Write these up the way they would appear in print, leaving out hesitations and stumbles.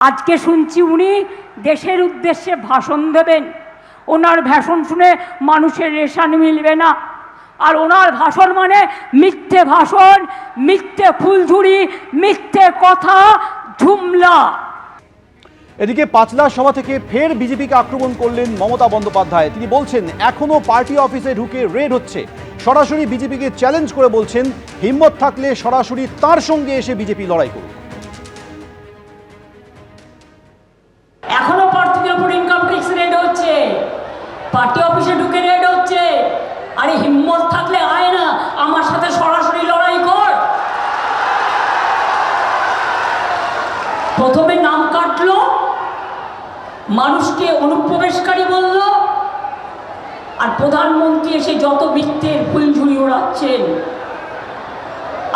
আজকে শুনছি উনি দেশের উদ্দেশ্যে ভাষণ দেবেন। ওনার ভাষণ শুনে মানুষের রেশন মিলবে না। আর ওনার ভাষণ মানে মিথ্যে ভাষণ, মিথ্যে ফুলঝুরি, মিথ্যে কথা, ঝুমলা। এদিকে পাঁচলা সভা থেকে ফের বিজেপিকে আক্রমণ করলেন মমতা বন্দ্যোপাধ্যায়। তিনি বলছেন এখনো পার্টি অফিসে ঢুকে রেড হচ্ছে। সরাসরি বিজেপিকে চ্যালেঞ্জ করে বলছেন হিম্মত থাকলে সরাসরি তার সঙ্গে এসে বিজেপি লড়াই করুন। এখনো প্রার্থীদের উপর ইনকাম ট্যাক্স রেড হচ্ছে, পার্টি অফিসে ঢুকে রেড হচ্ছে। আরে হিম্মত থাকলে আয় না, আমার সাথে সরাসরি লড়াই কর। প্রথমে নাম কাটলো, মানুষকে অনুপ্রবেশকারী বলল, আর প্রধানমন্ত্রী এসে যত বৃত্তের ফুলঝুরি ওড়াচ্ছেন।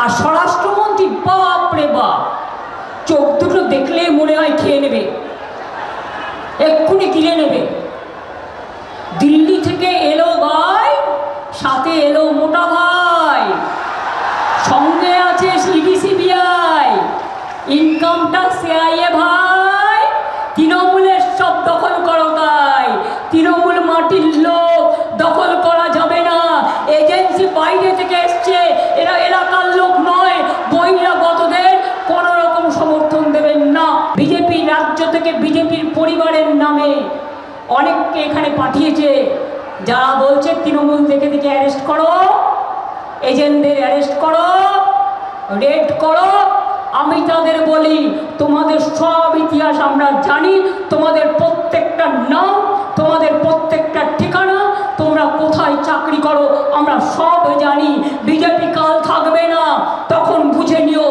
আর স্বরাষ্ট্রমন্ত্রী বাপরে বাপ, চোখ দুটো দেখলেই মনে হয় খেয়ে নেবে, এক্ষুনি গিলে নেবে। দিল্লি থেকে এলো ভাই, সাথে এলো মোটা ভাই, সঙ্গে আছে ED CBI, income tax CIA ভাই। তৃণমূলের সব দখল করো তাই, তৃণমূল মাটির লোক, দখল করা যাবে না। এজেন্সি বাইরে থেকে এসছে, এরা এলাকার লোক নয়, বহিরাগতদের কোনো রকম সমর্থন দেবেন না। বিজেপি রাজ্য থেকে বিজেপির পরিবারের নামে অনেককে এখানে পাঠিয়েছে, যারা বলছে তৃণমূল দেখে দেখে অ্যারেস্ট করো, এজেন্টদের অ্যারেস্ট করো, রেড করো। আমি তাদের বলি, তোমাদের সব ইতিহাস আমরা জানি, তোমাদের প্রত্যেকটা নাম, তোমাদের প্রত্যেকটা ঠিকানা, তোমরা কোথায় চাকরি করো আমরা সব জানি। বিজেপি কাল থাকবে না, তখন বুঝে নিও।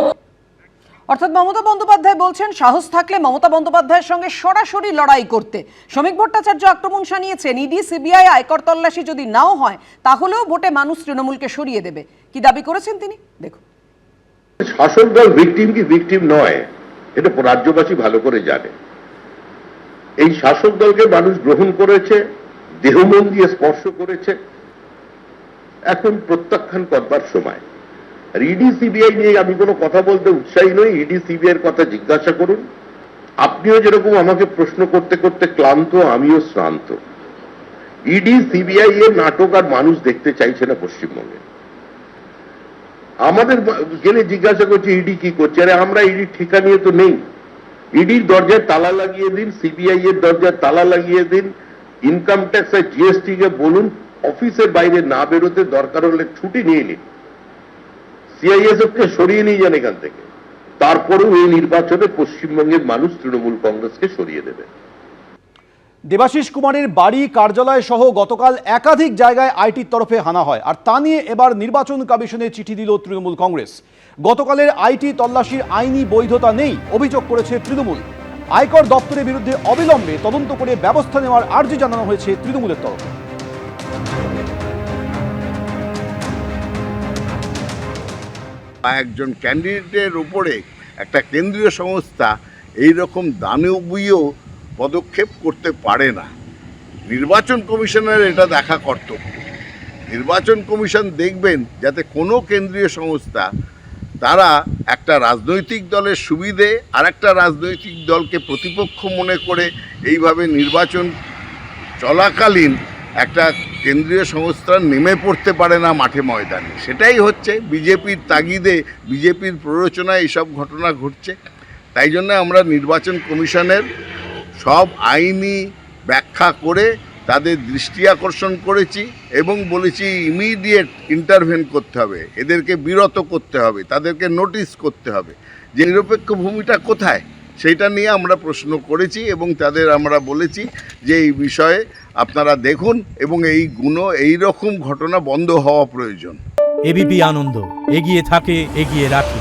অর্থাৎ মমতা বন্দ্যোপাধ্যায় বলছেন সাহস থাকলে মমতা বন্দ্যোপাধ্যায়ের সঙ্গে সরাসরি লড়াই করতে। শ্রমিক ভট্টাচার্য আক্রমণ শানিয়েছেন ইডি সিবিআই আয়কর তল্লাশি যদি নাও হয় তাহলেও ভোটে মানুষ তৃণমূলকে সরিয়ে দেবে। কি দাবি করেছেন তিনি, দেখুন। শাসক দল ভিকটিম কি ভিকটিম নয়, এটা রাজ্যবাসী ভালো করে জানে। এই শাসক দলকে মানুষ গ্রহণ করেছে, দেহমন দিয়ে স্পর্শ করেছে, এখন প্রত্যাখ্যান করবার সময়। আর ইডি সিবিআই নিয়ে আমি কোনো কথা বলতে উৎসাহী নই। ইডি সিবিআই এর কথা জিজ্ঞাসা করুন। আপনিও যেরকম আমাকে প্রশ্ন করতে করতে ক্লান্ত, আমিও শ্রান্ত। ইডি সিবিআই এর নাটক আর মানুষ দেখতে চাইছে না পশ্চিমবঙ্গে। আমাদের গেলে জিজ্ঞাসা করছে ইডি কি করছে। আরে আমরা ইডির ঠিকা নিয়ে তো নেই। ইডির দরজায় তালা লাগিয়ে দিন, সিবিআই এর দরজায় তালা লাগিয়ে দিন, ইনকাম ট্যাক্স আর জিএসটি কে বলুন অফিসের বাইরে না বেরোতে, দরকার হলে ছুটি নিয়ে নিন, সিআইএসএফ কে সরিয়ে নিয়ে যান এখান থেকে। তারপরেও এই নির্বাচনে পশ্চিমবঙ্গের মানুষ তৃণমূল কংগ্রেসকে সরিয়ে দেবে। দেবাশিস কুমারের বাড়ি, কার্যালয় সহ গতকাল একাধিক জায়গায় আইটির তরফে হানা হয়। আর তা নিয়ে এবার নির্বাচন কমিশনে চিঠি দিল তৃণমূল কংগ্রেস। গতকালের আইটি তল্লাশির আইনি বৈধতা নেই অভিযোগ করেছে তৃণমূল। আয়কর দপ্তরের বিরুদ্ধে অবিলম্বে তদন্ত করে ব্যবস্থা নেওয়ার আর্জি জানানো হয়েছে তৃণমূলের তরফে। একজন ক্যান্ডিডেটের উপরে একটা কেন্দ্রীয় সংস্থা এইরকম দানবীয় পদক্ষেপ করতে পারে না। নির্বাচন কমিশনের এটা দেখা কর্তব্য। নির্বাচন কমিশন দেখবেন যাতে কোনো কেন্দ্রীয় সংস্থা তারা একটা রাজনৈতিক দলের সুবিধে আর একটা রাজনৈতিক দলকে প্রতিপক্ষ মনে করে এইভাবে নির্বাচন চলাকালীন একটা কেন্দ্রীয় সংস্থা নেমে পড়তে পারে না মাঠে ময়দানে। সেটাই হচ্ছে বিজেপির তাগিদে, বিজেপির প্ররোচনায় এইসব ঘটনা ঘটছে। তাই জন্য আমরা নির্বাচন কমিশনের সব আইনি ব্যাখ্যা করে তাদের দৃষ্টি আকর্ষণ করেছি এবং বলেছি ইমিডিয়েট ইন্টারভেন করতে হবে, এদেরকে বিরত করতে হবে, তাদেরকে নোটিশ করতে হবে। যে নিরপেক্ষ ভূমিটা কোথায় সেইটা নিয়ে আমরা প্রশ্ন করেছি এবং তাদের আমরা বলেছি যে এই বিষয়ে আপনারা দেখুন এবং এই রকম ঘটনা বন্ধ হওয়া প্রয়োজন। এবিপি আনন্দ, এগিয়ে থাকে, এগিয়ে রাখে।